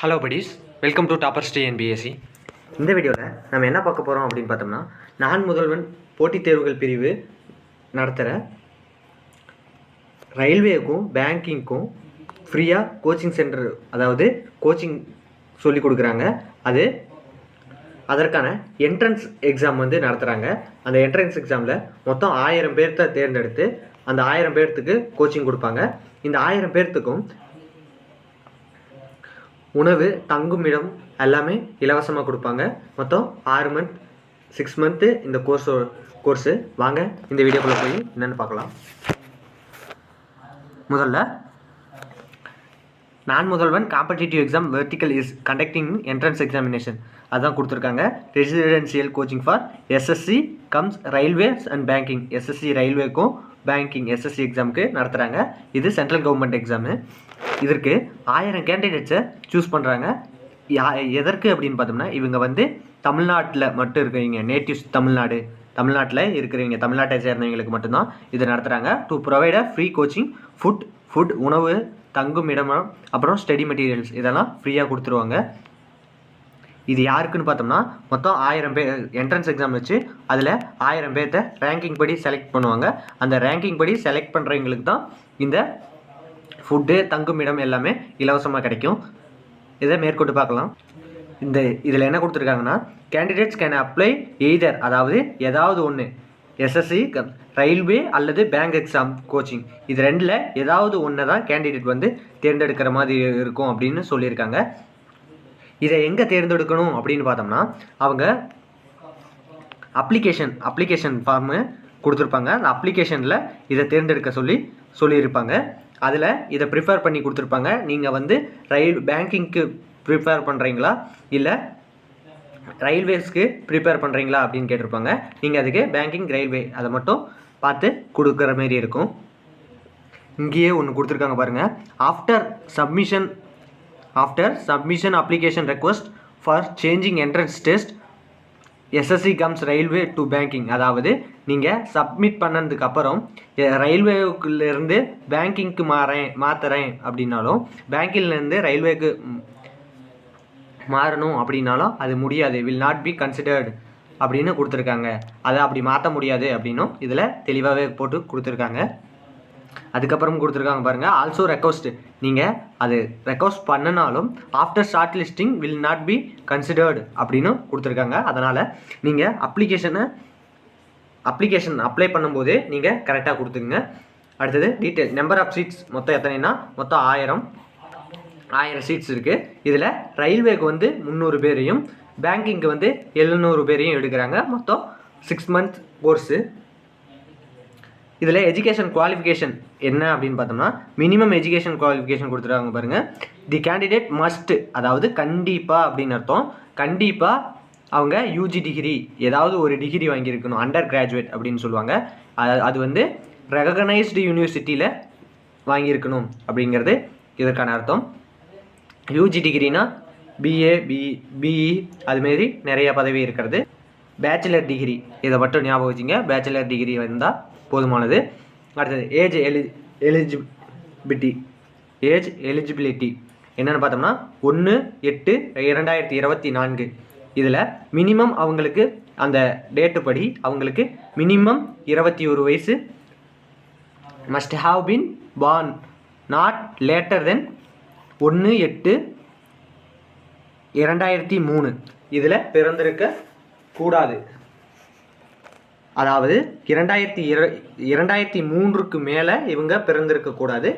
Hello buddies, welcome to toppers TNPSC. இந்த வீடியோவில் நம்ம என்ன பார்க்க போகிறோம் அப்படின்னு பார்த்தோம்னா, நான் முதல்வன் போட்டித் தேர்வுகள் பிரிவு நடத்துகிற ரயில்வேக்கும் பேங்கிங்க்கும் ஃப்ரீயாக கோச்சிங் சென்டர், அதாவது கோச்சிங் சொல்லி கொடுக்குறாங்க. அதற்கான என்ட்ரன்ஸ் எக்ஸாம் நடத்துகிறாங்க. அந்த என்ட்ரன்ஸ் எக்ஸாமில் மொத்தம் 1000 பேர்த்த தேர்ந்தெடுத்து அந்த 1000 பேர்த்துக்கு கோச்சிங் கொடுப்பாங்க. இந்த 1000 பேர்த்துக்கும் உணவு, தங்குமிடம் எல்லாமே இலவசமாக கொடுப்பாங்க. மொத்தம் 6 மந்த்து இந்த கோர்ஸு. வாங்க இந்த வீடியோக்குள்ளே போய் என்னென்னு பார்க்கலாம். முதல்ல Naan Mudhalvan competitive exam vertical is conducting entrance examination அதான் கொடுத்துருக்காங்க. Residential coaching for SSC comes railways and banking. SSC ரயில்வேக்கும் பேங்கிங் எஸ்எஸ்சி எக்ஸாமுக்கு நடத்துகிறாங்க. இது சென்ட்ரல் கவர்மெண்ட் எக்ஸாமு. இதற்கு 1000 கேண்டிடேட்ஸை சூஸ் பண்ணுறாங்க. எதற்கு அப்படின்னு பார்த்தோம்னா, இவங்க தமிழ்நாட்டில் மட்டும் இருக்கிறவங்க, நேட்டிவ்ஸ் தமிழ்நாட்டில் இருக்கிறவங்க, தமிழ்நாட்டை சேர்ந்தவங்களுக்கு மட்டும்தான் இது நடத்துகிறாங்க. To provide a free coaching, food உணவு, தங்கும் இடம், அப்புறம் ஸ்டடி மெட்டீரியல்ஸ் இதெல்லாம் ஃப்ரீயாக கொடுத்துருவாங்க. இது யாருக்குன்னு பார்த்தோம்னா, மொத்தம் 1000 பேர் என்ட்ரன்ஸ் எக்ஸாம் வச்சு அதில் 1000 பேர்த்த ரேங்கிங் படி செலக்ட் பண்ணுவாங்க. அந்த ரேங்கிங் படி செலக்ட் பண்ணுறவங்களுக்கு தான் இந்த ஃபுட்டு, தங்குமிடம் எல்லாமே இலவசமாக கிடைக்கும். இதை மேற்கொண்டு பார்க்கலாம். இதில் என்ன கொடுத்துருக்காங்கன்னா, கேண்டிடேட்ஸ் கேன் அப்ளை எய்தர், அதாவது ஏதாவது ஒன்று எஸ்எஸ்சி, ரயில்வே அல்லது பேங்க் எக்ஸாம் கோச்சிங், இது ரெண்டில் ஏதாவது ஒன்று தான் கேண்டிடேட் தேர்ந்தெடுக்கிற மாதிரி இருக்கும் அப்படின்னு சொல்லியிருக்காங்க. இதை எங்கே தேர்ந்தெடுக்கணும் அப்படின்னு பார்த்தோம்னா, அவங்க அப்ளிகேஷன் ஃபார்மு கொடுத்துருப்பாங்க. அந்த அப்ளிகேஷனில் இதை தேர்ந்தெடுக்க சொல்லியிருப்பாங்க. அதில் இதை ப்ரிஃபர் பண்ணி கொடுத்துருப்பாங்க. நீங்கள் பேங்கிங்க்கு ப்ரிப்பேர் பண்ணுறீங்களா இல்லை ரயில்வேஸ்க்கு ப்ரிப்பேர் பண்ணுறீங்களா அப்படின்னு கேட்டிருப்பாங்க. நீங்கள் அதுக்கு பேங்கிங், ரயில்வே அதை மட்டும் பார்த்து கொடுக்குற மாரி இருக்கும். இங்கேயே ஒன்று கொடுத்துருக்காங்க பாருங்கள். After submission application request for changing entrance test SSC comes railway to banking. அதாவது நீங்கள் சப்மிட் பண்ணதுக்கு அப்புறம் ரயில்வேக்குள்ளேருந்து பேங்கிங்க்கு மாற்றுறேன் அப்படின்னாலும், பேங்கிங்லேருந்து ரயில்வேக்கு மாறணும் அப்படின்னாலும் அது முடியாது. வில் நாட் பி கன்சிடர்டு அப்படின்னு கொடுத்துருக்காங்க. அதை அப்படி மாற்ற முடியாது அப்படின்னும் இதில் தெளிவாகவே போட்டு கொடுத்துருக்காங்க. அதுக்கப்புறம் கொடுத்துருக்காங்க பாருங்கள். ஆல்சோ ரெக்வஸ்ட், நீங்கள் அது ரெக்வஸ்ட் பண்ணினாலும் after short listing will not be considered அப்படின்னு கொடுத்துருக்காங்க. அதனால் நீங்கள் அப்ளிகேஷன் அப்ளை பண்ணும்போதே நீங்கள் கரெக்டாக கொடுத்துங்க. அடுத்தது டீட்டெயில், நம்பர் ஆஃப் சீட்ஸ் மொத்தம் எத்தனைனா, மொத்தம் 1000 சீட்ஸ் இருக்குது. இதில் ரயில்வேக்கு 300 பேரையும் பேங்கிங்க்கு 700 பேரையும் எடுக்கிறாங்க. மொத்தம் 6 மந்த் கோர்ஸு. இதில் எஜுகேஷன் குவாலிஃபிகேஷன் என்ன அப்படின்னு பார்த்தோம்னா, மினிமம் எஜுகேஷன் குவாலிஃபிகேஷன் கொடுத்துருக்காங்க பாருங்கள். தி கேண்டிடேட் மஸ்ட், அதாவது கண்டிப்பாக அப்படின்னு அர்த்தம். கண்டிப்பாக அவங்க யூஜி டிகிரி, ஏதாவது ஒரு டிகிரி வாங்கியிருக்கணும், அண்டர் கிராஜுவேட் அப்படின்னு சொல்லுவாங்க. அது ரெகனைஸ்டு யூனிவர்சிட்டியில் வாங்கியிருக்கணும் அப்படிங்கிறது இதற்கான அர்த்தம். யூஜி டிகிரினா பிஏ, பிஇ அதுமாரி நிறைய பதவி இருக்கிறது. பேச்சுலர் டிகிரி இதை மட்டும் ஞாபகம் வச்சுங்க. பேச்சுலர் டிகிரி வந்தால் போதுமானது. அடுத்தது ஏஜ் எலிஜிபிலிட்டி என்னென்னு பார்த்தோம்னா, 1/8/2024. இதில் மினிமம் அவங்களுக்கு அந்த டேட்டு படி அவங்களுக்கு மினிமம் 21 வயசு, must have been born not later then 1/8/2003. இதில் பிறந்திருக்க கூடாது. அதாவது 2003க்கு மேலே இவங்க பிறந்திருக்கக்கூடாது.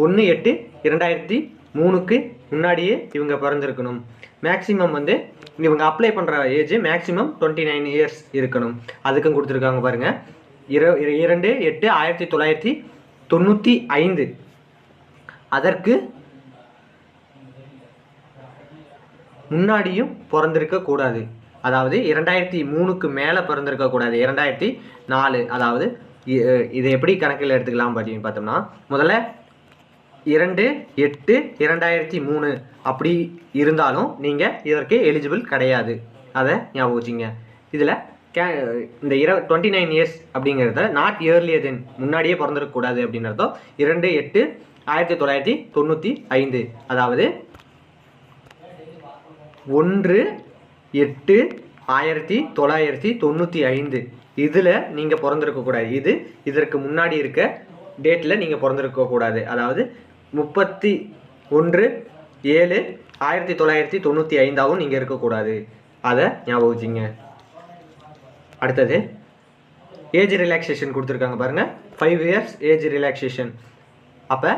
1/8/2003க்கு முன்னாடியே இவங்க பிறந்திருக்கணும். மேக்ஸிமம் இவங்க அப்ளை பண்ணுற ஏஜ் மேக்ஸிமம் 29 இயர்ஸ் இருக்கணும். அதுக்கும் கொடுத்துருக்காங்க பாருங்கள். 2/8/1995 அதற்கு முன்னாடியும் பிறந்திருக்கக்கூடாது. அதாவது 2003க்கு மேலே பிறந்திருக்கக்கூடாது. 2004, அதாவது இதை எப்படி கணக்கில் எடுத்துக்கலாம் அப்படின்னு பார்த்தோம்னா, முதல்ல 2/8/2003 அப்படி இருந்தாலும் நீங்கள் இதற்கு எலிஜிபிள் கிடையாது. அதை ஞாபகம் வச்சுங்க. இதில் இந்த 29 இயர்ஸ் அப்படிங்கிறத நாட் இயர்லியர் தென், முன்னாடியே பிறந்திருக்கக்கூடாது அப்படின்னு அர்த்தம். 2/8/1995, அதாவது 1/8/1995 இதில் நீங்கள் பிறந்திருக்கக்கூடாது. இதற்கு முன்னாடி இருக்க டேட்டில் நீங்கள் பிறந்திருக்கக்கூடாது. அதாவது 31/7/1995 நீங்கள் இருக்கக்கூடாது. அதை ஞாபகம் வச்சுங்க. அடுத்தது ஏஜ் ரிலாக்ஸேஷன் கொடுத்துருக்காங்க பாருங்கள். 5 years ஏஜ் ரிலாக்ஸேஷன். அப்போ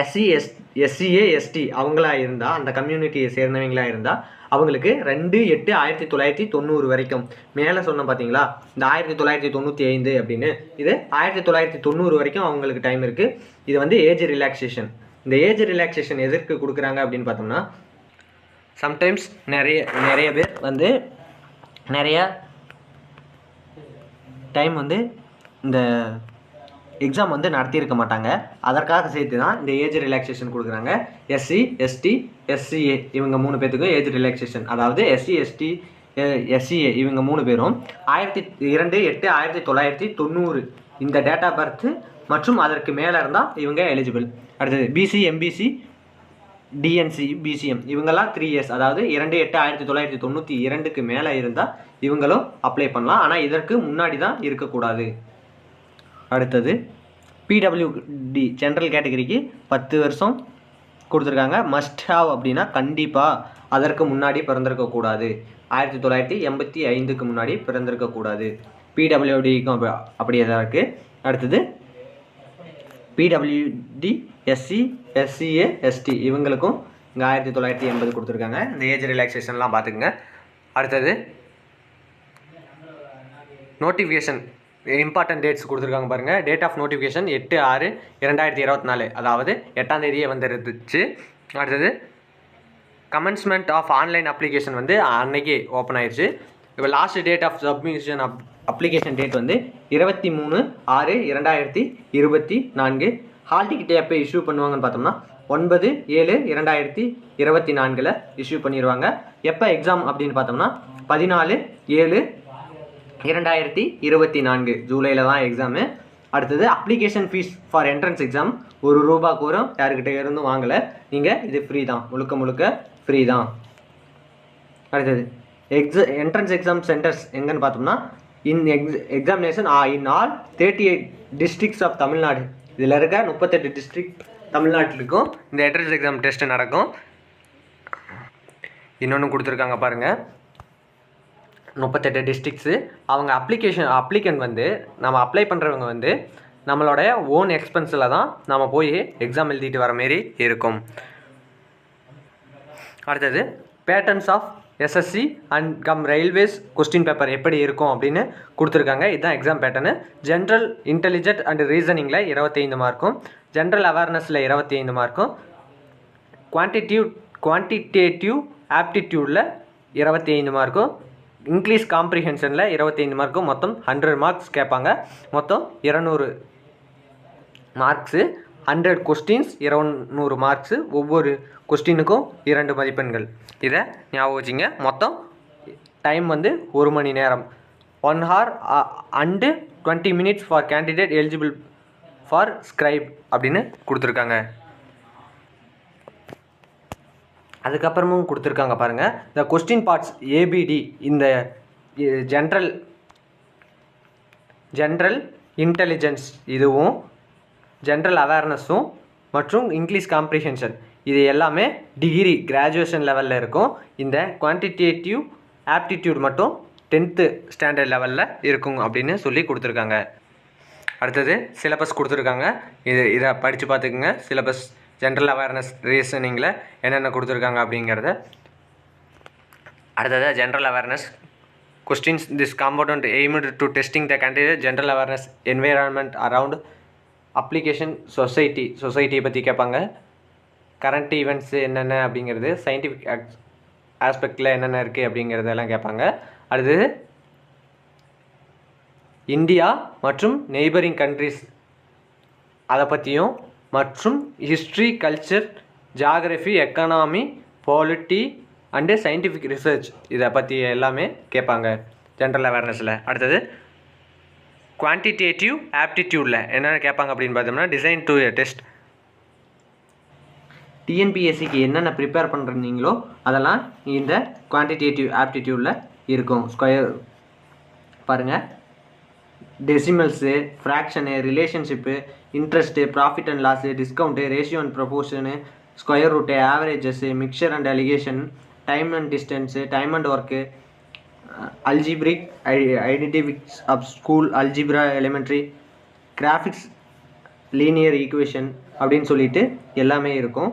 எஸ்சிஏ எஸ்டி அவங்களா இருந்தால், அந்த கம்யூனிட்டியை சேர்ந்தவங்களாக இருந்தால் அவங்களுக்கு 2/8/1990 வரைக்கும் மேலே சொன்னோம் பார்த்தீங்களா, இந்த 1995 அப்படின்னு, இது 1990 வரைக்கும் அவங்களுக்கு டைம் இருக்குது. இது வந்து ஏஜ் ரிலாக்ஸேஷன். இந்த ஏஜ் ரிலாக்ஸேஷன் எதற்கு கொடுக்குறாங்க அப்படின்னு பார்த்தோம்னா, சம்டைம்ஸ் நிறைய பேர் வந்து நிறைய டைம் வந்து இந்த எக்ஸாம் வந்து நடத்தியிருக்க மாட்டாங்க. அதற்காக சேர்த்து தான் இந்த ஏஜ் ரிலாக்ஸேஷன் கொடுக்குறாங்க. எஸ்சி எஸ்டி எஸ்சிஏ இவங்க 3 பேர்த்துக்கும் ஏஜ் ரிலாக்ஸேஷன். அதாவது எஸ்சி எஸ்டி எஸ்சிஏ இவங்க 3 பேரும் 2/8/1990 இந்த டேட் ஆஃப் பர்த் மற்றும் அதற்கு மேலே இருந்தால் இவங்க எலிஜிபிள். அடுத்தது பிசி எம்பிசி டிஎன்சி பிசிஎம் இவங்கெல்லாம் 3 years, அதாவது 2/8/1992 மேலே இருந்தால் இவங்களும் அப்ளை பண்ணலாம். ஆனால் இதற்கு முன்னாடி தான் இருக்கக்கூடாது. அடுத்தது பிடபிள்யூடி ஜென்ரல் கேட்டகரிக்கு 10 வருஷம் கொடுத்துருக்காங்க. மஸ்ட் ஹாவ் அப்படின்னா கண்டிப்பாக அதற்கு முன்னாடி பிறந்திருக்கக்கூடாது. 1985க்கு முன்னாடி பிறந்திருக்கக்கூடாது. பிடபிள்யூடிக்கும் அப்படியே தான் இருக்குது. அடுத்தது பிடபிள்யூடி எஸ்சி எஸ்சிஏ எஸ்டி இவங்களுக்கும் இங்கே 1980 கொடுத்துருக்காங்க. இந்த ஏஜ் ரிலாக்ஸேஷன்லாம் பார்த்துக்குங்க. அடுத்தது நோட்டிஃபிகேஷன் இம்பார்ட்டன்ட் டேட்ஸ் கொடுத்துருக்காங்க பாருங்கள். டேட் ஆஃப் நோட்டிஃபிகேஷன் 8/6/2024, அதாவது 8ஆம் தேதியே வந்துருந்துச்சு. அடுத்தது கமென்ஸ்மெண்ட் ஆஃப் ஆன்லைன் அப்ளிகேஷன் வந்து அன்னைக்கு ஓப்பன் ஆயிடுச்சு. இப்போ last date of submission application date வந்து 23/6/2024. ஹால் டிக்கெட் எப்போ இஷ்யூ பண்ணுவாங்கன்னு பார்த்தோம்னா 9/7/2024 இஷ்யூ பண்ணிடுவாங்க. எப்போ எக்ஸாம் அப்படின்னு பார்த்தோம்னா 14/7/2024 ஜூலையில் தான் எக்ஸாமு. அடுத்தது application fees for entrance exam ₹1 கூறும் யாருக்கிட்ட இருந்தும் வாங்கலை. நீங்கள் இது ஃப்ரீ தான், முழுக்க ஃப்ரீ தான். அடுத்தது என்ட்ரன்ஸ் எக்ஸாம் சென்டர்ஸ் எங்கன்னு பார்த்தோம்னா examination in all 38 districts of Tamil Nadu. இதில் இருக்க 38 டிஸ்ட்ரிக்ட் தமிழ்நாட்டிலுக்கும் இந்த என்ட்ரன்ஸ் எக்ஸாம் டெஸ்ட்டு நடக்கும். இன்னொன்று கொடுத்துருக்காங்க பாருங்கள். 38 டிஸ்ட்ரிக்ட்ஸு. அவங்க அப்ளிகண்ட் வந்து நம்ம அப்ளை பண்ணுறவங்க வந்து நம்மளோடைய ஓன் எக்ஸ்பென்ஸில் தான் நம்ம போய் எக்ஸாம் எழுதிட்டு வர மாரி இருக்கும். அடுத்தது patterns of SSC and railways question paper எப்படி இருக்கும் அப்படின்னு கொடுத்துருக்காங்க. இதுதான் exam pattern. General intelligent and ரீசனிங்கில் 25 மார்க்கும், ஜென்ரல் அவேர்னஸில் 25 மார்க்கும், குவான்டிடேட்டிவ் ஆப்டிடியூடில் 25 மார்க்கும், இங்கிலீஷ் காம்ப்ரிஹென்ஷனில் 25 மார்க்கும், மொத்தம் 100 மார்க்ஸ் கேட்பாங்க. மொத்தம் 200 மார்க்ஸு, 100 கொஸ்டின்ஸ், 200 மார்க்ஸு. ஒவ்வொரு கொஸ்டினுக்கும் 2 மதிப்பெண்கள். இதை ஞாபகம் வச்சுங்க. மொத்தம் டைம் வந்து 1 மணி நேரம். 1 hour and 20 minutes for candidate eligible for scribe அப்படின்னு கொடுத்துருக்காங்க. அதுக்கப்புறமும் கொடுத்துருக்காங்க பாருங்கள். இந்த கொஸ்டின் பார்ட்ஸ் ஏபிடி இந்த ஜென்ரல் இன்டெலிஜென்ஸ் இதுவும், ஜென்ரல் அவேர்னஸும் மற்றும் இங்கிலீஷ் காம்ப்ரிஹென்ஷன் இது எல்லாமே டிகிரி கிராஜுவேஷன் லெவலில் இருக்கும். இந்த குவான்டிடேட்டிவ் ஆப்டிடியூட் மட்டும் 10th ஸ்டாண்டர்ட் லெவலில் இருக்கும் அப்படின்னு சொல்லி கொடுத்துருக்காங்க. அடுத்தது சிலபஸ் கொடுத்துருக்காங்க. இதை படித்து பார்த்துக்குங்க. சிலபஸ் ஜென்ரல் அவேர்னஸ் ரீசனிங்கில் என்னென்ன கொடுத்துருக்காங்க அப்படிங்கிறத. அடுத்தது general awareness questions this compound aimed to testing the candidate general awareness environment around application சொசைட்டியை பற்றி கேட்பாங்க. கரண்ட் ஈவெண்ட்ஸு என்னென்ன அப்படிங்கிறது, சயின்டிஃபிக் ஆஸ்பெக்டில் என்னென்ன இருக்குது அப்படிங்கிறதெல்லாம் கேட்பாங்க. அடுத்தது இந்தியா மற்றும் நெய்பரிங் கண்ட்ரிஸ் அதை பற்றியும், மற்றும் history, culture, geography, economy, polity and scientific research இதை பற்றி எல்லாமே கேட்பாங்க ஜென்ரல் அவேர்னஸில். அடுத்தது குவான்டிடேட்டிவ் ஆப்டிடியூடில் என்னென்ன கேட்பாங்க அப்படின்னு பார்த்தோம்னா டிசைன் டு டெஸ்ட் டிஎன்பிஎஸ்சிக்கு என்னென்ன ப்ரிப்பேர் பண்ணுறீங்களோ அதெல்லாம் இந்த குவான்டிடேட்டிவ் ஆப்டிடியூடில் இருக்கும். ஸ்கொயர் பாருங்கள், decimals, fraction, relationship, interest, profit and loss, discount, ratio and proportion, square root, averages, mixture and alligation, time and distance, time and work, algebraic identities of school algebra elementary, graphics, linear equation அப்படின்னு சொல்லிட்டு எல்லாமே இருக்கும்.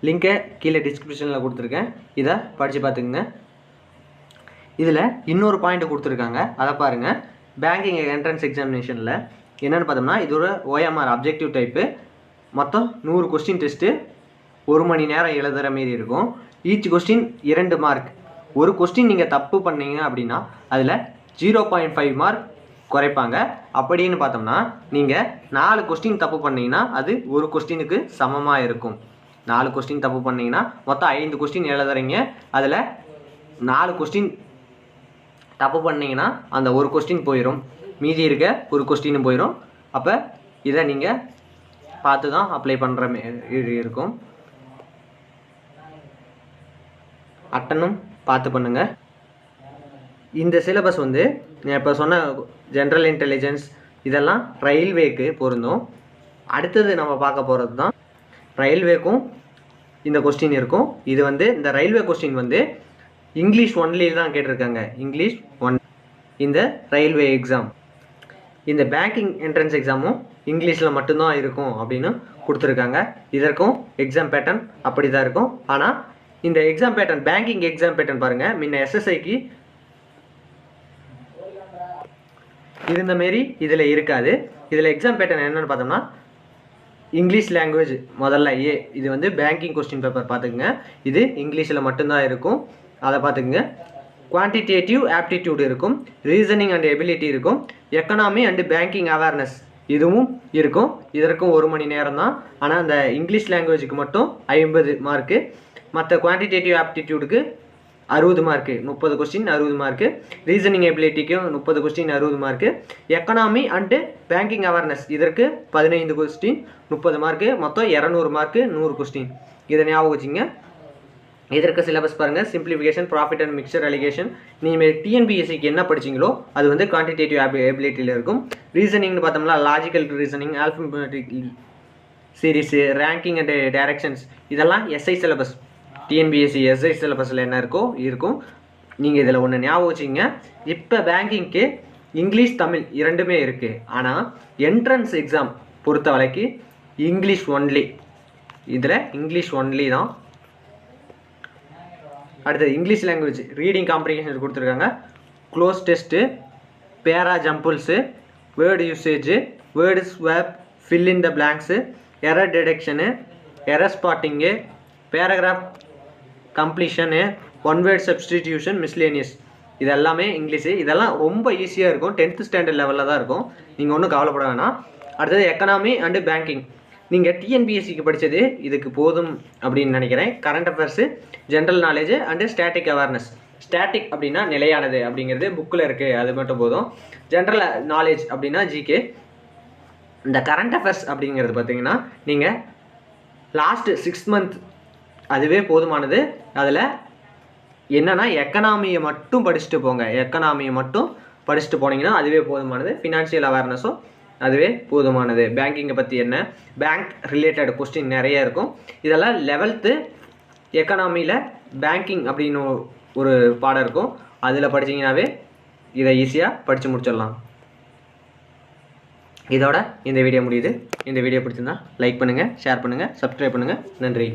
லிங்கை கீழே டிஸ்கிரிப்ஷனில் கொடுத்துருக்கேன், இதை படித்து பார்த்துக்குங்க. இதில் இன்னொரு பாயிண்ட் கொடுத்துருக்காங்க, அதை பாருங்கள். பேங்கிங் என்ட்ரன்ஸ் எக்ஸாமினேஷனில் என்னென்னு பார்த்தோம்னா, இதோட ஓஎம்ஆர் அப்ஜெக்டிவ் டைப்பு, மொத்தம் 100 கொஸ்டின் டெஸ்ட்டு, 1 மணி நேரம் எழுதுகிற மாரி இருக்கும். Each question 2 mark. ஒரு கொஸ்டின் நீங்கள் தப்பு பண்ணீங்க அப்படின்னா அதில் 0.5 மார்க் குறைப்பாங்க. அப்படின்னு பார்த்தோம்னா நீங்கள் 4 கொஸ்டின் தப்பு பண்ணிங்கன்னா அது ஒரு கொஸ்டினுக்கு சமமாக இருக்கும். 4 கொஸ்டின் தப்பு பண்ணிங்கன்னா மொத்தம் 5 கொஸ்டின் எழுதுறீங்க, அதில் 4 கொஸ்டின் தப்பு பண்ணிங்கன்னா அந்த ஒரு கொஸ்டின் போயிடும், மீதி இருக்க ஒரு கொஸ்டின் போயிடும். அப்போ இதை நீங்கள் பார்த்து தான் அப்ளை பண்ணுற மாரி இருக்கும். அட்டனும் பார்த்து பண்ணுங்கள். இந்த சிலபஸ் வந்து இப்போ சொன்ன ஜென்ரல் இன்டெலிஜென்ஸ் இதெல்லாம் ரயில்வேக்கு பொருந்தும். அடுத்தது நம்ம பார்க்க போகிறது தான் ரயில்வேக்கும் இந்த கொஸ்டின் இருக்கும். இது வந்து இந்த ரயில்வே கொஸ்டின் வந்து இங்கிலீஷ் ஒன்லி தான் கேட்டிருக்காங்க, இங்கிலீஷ் ஒன். இந்த ரயில்வே எக்ஸாம், இந்த பேங்கிங் என்ட்ரன்ஸ் எக்ஸாமும் இங்கிலீஷில் மட்டும்தான் இருக்கும் அப்படின்னு கொடுத்துருக்காங்க. இதற்கும் எக்ஸாம் பேட்டர்ன் அப்படி தான் இருக்கும். ஆனால் இந்த exam pattern, banking exam pattern பாருங்கள், முன்ன எஸ்எஸ்ஐக்கு இருந்த மாரி இதில் இருக்காது. இதில் எக்ஸாம் பேட்டர்ன் என்னென்னு பார்த்தோம்னா, இங்கிலீஷ் லாங்குவேஜ் முதல்ல இது வந்து பேங்கிங் கொஸ்டின் பேப்பர் பார்த்துக்குங்க, இது இங்கிலீஷில் மட்டும்தான் இருக்கும், அதை பார்த்துக்குங்க. குவான்டிடேட்டிவ் ஆப்டிடியூட் இருக்கும், ரீசனிங் அண்ட் எபிலிட்டி இருக்கும், எக்கனாமி அண்டு பேங்கிங் அவேர்னஸ் இதுவும் இருக்கும். இதற்கும் 1 மணி நேரம் தான். ஆனால் அந்த இங்கிலீஷ் லாங்குவேஜுக்கு மட்டும் 50 மார்க்கு, மற்ற குவான்டிடேட்டிவ் ஆப்டிடியூடுக்கு 60 மார்க்கு, 30 கொஸ்டின் 60 மார்க்கு, ரீசனிங் எபிலிட்டிக்கும் 30 question 60 mark, economy and banking awareness இதற்கு 15 கொஸ்டின் 30 மார்க்கு, மொத்தம் 200 மார்க்கு 100 கொஸ்டின். இதை ஞாபகம் வச்சுங்க. இதற்கு சிலபஸ் பாருங்கள், simplification, profit and mixture alligation. நீங்கள் டிஎன்பிஎஸ்சிக்கு என்ன படிச்சிங்களோ அது வந்து குவான்டிடேட்டிவ் எபிலிட்டியில் இருக்கும். ரீசனிங்னு பார்த்தோம்னா logical reasoning, alphabetic series, ranking and directions இதெல்லாம் எஸ்ஐ சிலபஸ். டிஎன்பிஎஸ்சி எஸ்ஐ சிலபஸில் என்ன இருக்கும். நீங்கள் இதில் ஒன்று ஞாபகம் வச்சுங்க. இப்போ பேங்கிங்க்கு இங்கிலீஷ் தமிழ் இரண்டுமே இருக்குது. ஆனால் என்ட்ரன்ஸ் எக்ஸாம் பொறுத்த வரைக்கும் இங்கிலீஷ் ஒன்லி, இதில் இங்கிலீஷ் ஒன்லி தான். அடுத்தது இங்கிலீஷ் லாங்குவேஜ் ரீடிங் காம்ப்ரிஹென்ஷன் கொடுத்துருக்காங்க, cloze test, para jumbles, word usage, word swap, fill in the blanks, error detection, error spotting, paragraph completion, one word substitution, miscellaneous இது எல்லாமே English. இதெல்லாம் ரொம்ப ஈஸியாக இருக்கும், 10th ஸ்டாண்டர்ட் லெவலில் தான் இருக்கும், நீங்கள் ஒன்றும் கவலைப்பட வேணாம். அடுத்தது எக்கனாமி அண்டு பேங்கிங், நீங்கள் டிஎன்பிஎஸ்சிக்கு படித்தது இதுக்கு போதும் அப்படின்னு நினைக்கிறேன். Current affairs, general knowledge and static awareness. Static அப்படின்னா நிலையானது அப்படிங்கிறது புக்கில் இருக்குது, அது மட்டும் போதும். ஜென்ரல் நாலேஜ் அப்படின்னா ஜிகே. இந்த கரண்ட் அஃபேர்ஸ் அப்படிங்கிறது பார்த்தீங்கன்னா நீங்கள் லாஸ்ட்டு 6 மந்த் அதுவே போதுமானது. அதில் என்னென்னா எக்கனாமியை மட்டும் படிச்சுட்டு போங்க, எக்கனாமியை மட்டும் படிச்சுட்டு போனீங்கன்னா அதுவே போதுமானது. ஃபினான்ஷியல் அவேர்னஸும் அதுவே போதுமானது. பேங்கிங்கை பற்றி என்ன, பேங்க் ரிலேட்டட் கொஸ்டின் நிறைய இருக்கும். இதெல்லாம் 11th எக்கனாமியில் பேங்கிங் அப்படின்னு ஒரு பாடம் இருக்கும், அதில் படிச்சிங்கனாவே இதை ஈஸியாக படித்து முடிச்சிடலாம். இதோட இந்த வீடியோ முடியுது. இந்த வீடியோ பிடிச்சிருந்தா லைக் பண்ணுங்கள், ஷேர் பண்ணுங்கள், சப்ஸ்கிரைப் பண்ணுங்கள். நன்றி.